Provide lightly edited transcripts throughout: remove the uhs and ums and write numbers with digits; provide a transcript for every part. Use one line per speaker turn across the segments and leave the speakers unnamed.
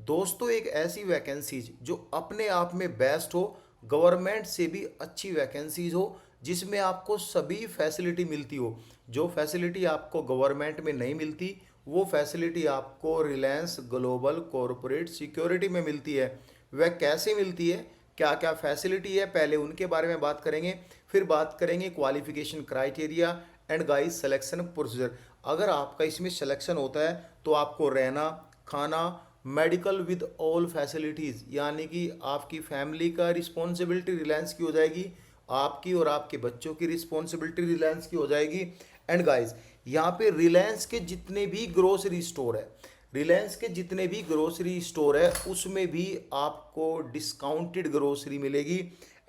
दोस्तों एक ऐसी वैकेंसीज जो अपने आप में बेस्ट हो, गवर्नमेंट से भी अच्छी वैकेंसीज हो, जिसमें आपको सभी फैसिलिटी मिलती हो। जो फैसिलिटी आपको गवर्नमेंट में नहीं मिलती, वो फैसिलिटी आपको रिलायंस ग्लोबल कॉरपोरेट सिक्योरिटी में मिलती है। वह कैसे मिलती है, क्या क्या फैसिलिटी है, पहले उनके बारे में बात करेंगे। फिर बात करेंगे qualification criteria and guys selection procedure. अगर आपका इसमें सिलेक्शन होता है तो आपको रहना, खाना, मेडिकल विद ऑल फैसिलिटीज़, यानी कि आपकी फैमिली का रिस्पॉन्सिबिलिटी रिलायंस की हो जाएगी, आपकी और आपके बच्चों की रिस्पॉन्सिबिलिटी रिलायंस की हो जाएगी। एंड गाइस यहाँ पे रिलायंस के जितने भी ग्रोसरी स्टोर है, रिलायंस के जितने भी ग्रोसरी स्टोर है उसमें भी आपको डिस्काउंटेड ग्रोसरी मिलेगी।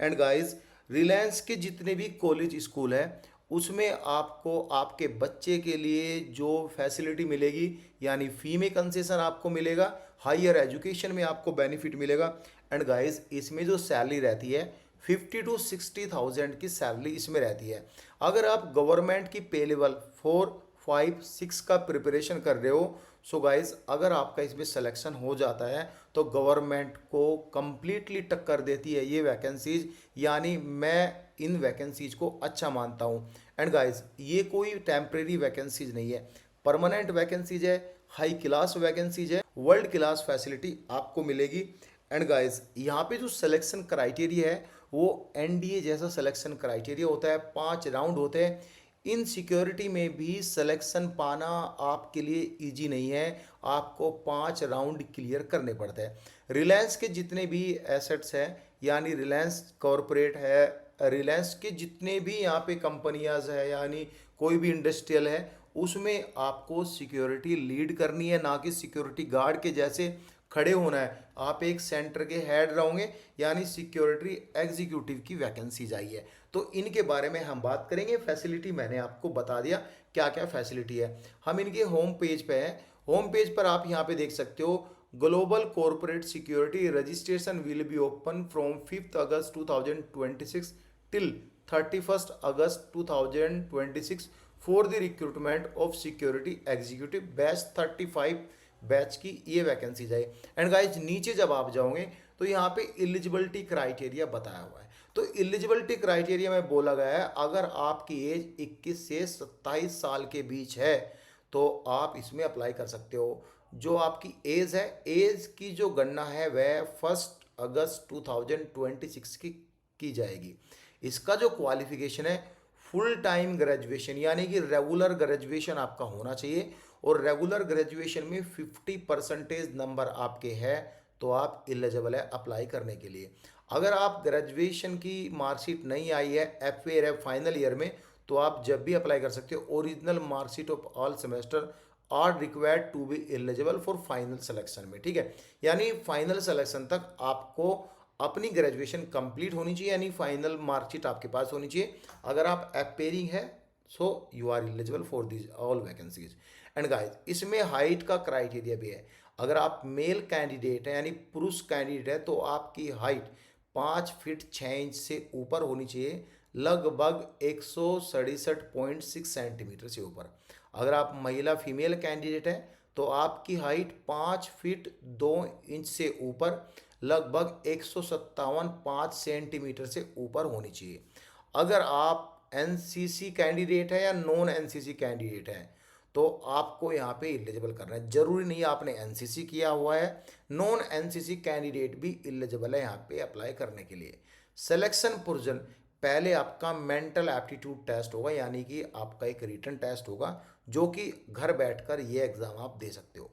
एंड गाइस रिलायंस के जितने भी कॉलेज स्कूल है उसमें आपको आपके बच्चे के लिए जो फैसिलिटी मिलेगी, यानी फ़ी में कंसेशन आपको मिलेगा, हायर एजुकेशन में आपको बेनिफिट मिलेगा। एंड गाइस इसमें जो सैलरी रहती है 50 to 60,000 की सैलरी इसमें रहती है। अगर आप गवर्नमेंट की पे लेवल 4, 5, 6 का प्रिपरेशन कर रहे हो, सो गाइस अगर आपका इसमें सिलेक्शन हो जाता है तो गवर्नमेंट को कंप्लीटली टक्कर देती है ये वैकेंसीज, यानी मैं इन वैकेंसीज को अच्छा मानता हूँ। एंड गाइस ये कोई टेम्परेरी वैकेंसीज नहीं है, परमानेंट वैकेंसीज है, हाई क्लास वैकेंसीज है, वर्ल्ड क्लास फैसिलिटी आपको मिलेगी। एंड गाइस यहाँ पे जो सिलेक्शन क्राइटेरिया है वो एनडीए जैसा सिलेक्शन क्राइटेरिया होता है, 5 राउंड होते हैं। इन सिक्योरिटी में भी सिलेक्शन पाना आपके लिए इजी नहीं है, आपको 5 राउंड क्लियर करने पड़ते हैं। रिलायंस के जितने भी एसेट्स हैं, यानी रिलायंस कॉरपोरेट है, रिलायंस के जितने भी यहाँ पे कंपनियाज है, यानी कोई भी इंडस्ट्रियल है, उसमें आपको सिक्योरिटी लीड करनी है, ना कि सिक्योरिटी गार्ड के जैसे खड़े होना है। आप एक सेंटर के हेड रहोगे, यानी सिक्योरिटी एग्जीक्यूटिव की वैकेंसी आई है। तो इनके बारे में हम बात करेंगे। फैसिलिटी मैंने आपको बता दिया क्या क्या फैसिलिटी है। हम इनके होम पेज पे हैं। होम पेज पर आप यहाँ पे देख सकते हो, global corporate security registration will be open from 5 August 2026 till 31 August 2026 for the recruitment of security executive batch 35 batch की ये वैकेंसी है। एंड गाइज नीचे जब आप जाओगे तो यहाँ पे एलिजिबिलिटी क्राइटेरिया बताया हुआ है। तो एलिजिबिलिटी क्राइटेरिया में बोला गया है अगर आपकी एज 21 से 27 साल के बीच है तो आप इसमें अप्लाई कर सकते हो। जो आपकी एज है, एज की जो गणना है वह 1 अगस्त 2026 की जाएगी। इसका जो क्वालिफिकेशन है फुल टाइम ग्रेजुएशन, यानी कि रेगुलर ग्रेजुएशन आपका होना चाहिए, और रेगुलर ग्रेजुएशन में 50% नंबर आपके हैं तो आप एलिजिबल है अप्लाई करने के लिए। अगर आप ग्रेजुएशन की मार्कशीट नहीं आई है एफ ए फाइनल ईयर में, तो आप जब भी अप्लाई कर सकते हो। Original marksheet of all semester are required to be eligible for final selection में, ठीक है। यानी फाइनल सिलेक्शन तक आपको अपनी ग्रेजुएशन कंप्लीट होनी चाहिए, यानी फाइनल मार्कशीट आपके पास होनी चाहिए। अगर आप अपेयरिंग है so you are eligible for this all vacancies. And guys इसमें हाइट का क्राइटेरिया भी है। अगर आप मेल कैंडिडेट हैं, यानी पुरुष कैंडिडेट है, तो आपकी हाइट 5 फीट 6 इंच से ऊपर होनी चाहिए, लगभग 167.6 सेंटीमीटर से ऊपर। अगर आप महिला फीमेल कैंडिडेट हैं तो आपकी हाइट 5 फीट 2 इंच से ऊपर, लगभग 157.5 सेंटीमीटर से ऊपर होनी चाहिए। अगर आप एनसीसी कैंडिडेट है या नॉन एनसीसी कैंडिडेट है तो आपको यहाँ पे एलिजिबल करना है। जरूरी नहीं है आपने एनसीसी किया हुआ है, नॉन एनसीसी कैंडिडेट भी एलिजिबल है यहाँ पे अप्लाई करने के लिए। सिलेक्शन प्रोविजन, पहले आपका मेंटल एप्टीट्यूड टेस्ट होगा, यानी कि आपका एक रिटन टेस्ट होगा जो कि घर बैठकर ये एग्ज़ाम आप दे सकते हो।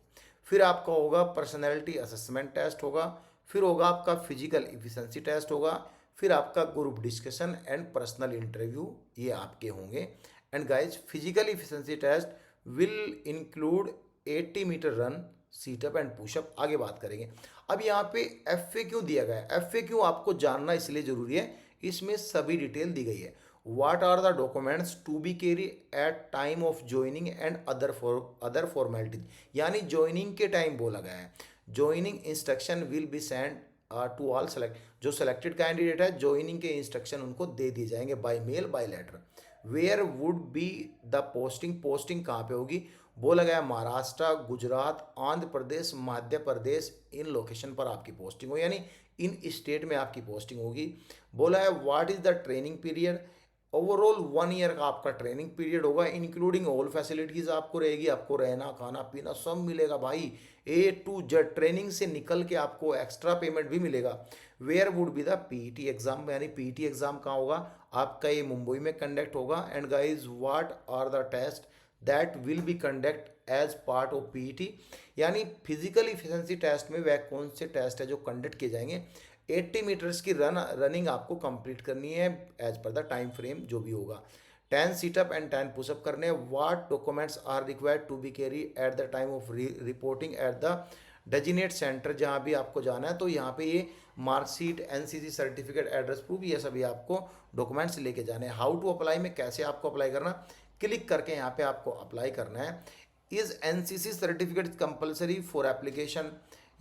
फिर आपका होगा पर्सनैलिटी असेसमेंट टेस्ट होगा, फिर होगा आपका फिजिकल इफिशेंसी टेस्ट होगा, फिर आपका group discussion and personal interview, ये आपके होंगे। And guys physical efficiency test will include 80 metre run, situp and pushup. आगे बात करेंगे। अब यहाँ पे एफ ए क्यों दिया गया है, एफ ए क्यों आपको जानना इसलिए ज़रूरी है, इसमें सभी डिटेल दी गई है। What are the documents to be carry at time of joining and other formalities, यानी ज्वाइनिंग के टाइम बोला गया है। Joining instruction will be send to all select, जो सेलेक्टेड कैंडिडेट है ज्वाइनिंग के इंस्ट्रक्शन उनको दे दिए जाएंगे by mail by letter. Where would be the posting, posting कहाँ पे होगी, बोला गया महाराष्ट्र, गुजरात, आंध्र प्रदेश, मध्य प्रदेश, इन लोकेशन पर आपकी पोस्टिंग हो, यानी इन स्टेट में आपकी पोस्टिंग होगी। बोला है what is the training period, overall 1 year का आपका ट्रेनिंग पीरियड होगा, इंक्लूडिंग ऑल फैसिलिटीज़ आपको रहेगी, आपको रहना खाना पीना सब मिलेगा भाई, A to Z। ट्रेनिंग से निकल के आपको एक्स्ट्रा पेमेंट भी मिलेगा। Where would be the PET exam, यानी पीईटी एग्जाम कहाँ होगा आपका, ये मुंबई में कंडक्ट होगा। And guys what are the test that will be conduct as part of PET, यानी फिजिकल इफिशिएंसी टेस्ट में वह कौन से टेस्ट है जो कंडक्ट किए जाएंगे। 80 मीटर्स की रनिंग आपको कंप्लीट करनी है as per the time frame जो भी होगा। 10 सीटअप एंड 10 पुशअप करने हैं। What documents are required to be carry at the time of reporting at the designate centre, जहाँ भी आपको जाना है तो यहाँ पे ये marksheet, NCC certificate, address proof, ये सभी आपको डॉक्यूमेंट्स लेके जाने हैं। हाउ टू अप्लाई में कैसे आपको अप्लाई करना, क्लिक करके यहाँ पे आपको अप्लाई करना है। Is NCC certificate compulsory for application,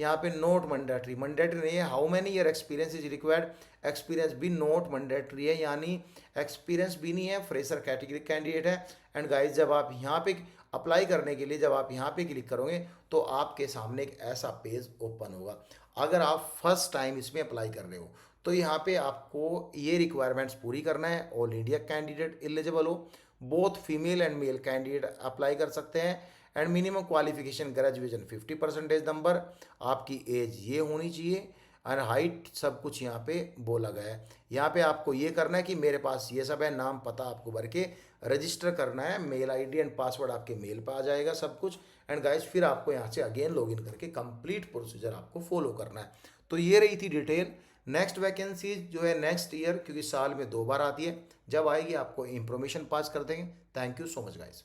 यहाँ पे नोट मैंडेटरी, मैंडेटरी नहीं है। How many year experience is required, experience भी नोट मैंडेटरी है, यानी एक्सपीरियंस भी नहीं है, फ्रेशर कैटेगरी कैंडिडेट है। एंड गाइज जब आप यहाँ पे अप्लाई करने के लिए जब आप यहाँ पे क्लिक करोगे तो आपके सामने एक ऐसा पेज ओपन होगा। अगर आप फर्स्ट टाइम इसमें अप्लाई कर रहे हो तो यहाँ पे आपको ये रिक्वायरमेंट्स पूरी करना है। ऑल इंडिया कैंडिडेट एलिजिबल हो, both female and male candidate apply कर सकते हैं। And minimum qualification graduation 50% number, आपकी एज ये होनी चाहिए, एंड हाइट सब कुछ यहाँ पे बोला गया है। यहाँ पे आपको ये करना है कि मेरे पास ये सब है, नाम पता आपको भर के रजिस्टर करना है, मेल आईडी एंड पासवर्ड आपके मेल पे आ जाएगा सब कुछ। एंड गाइस फिर आपको यहाँ से अगेन लॉगिन करके कंप्लीट प्रोसीजर आपको फॉलो करना है। तो ये रही थी डिटेल। नेक्स्ट वैकेंसीज जो है नेक्स्ट ईयर, क्योंकि साल में 2 बार आती है, जब आएगी आपको इंफॉर्मेशन पास कर देंगे। Thank you so much guys.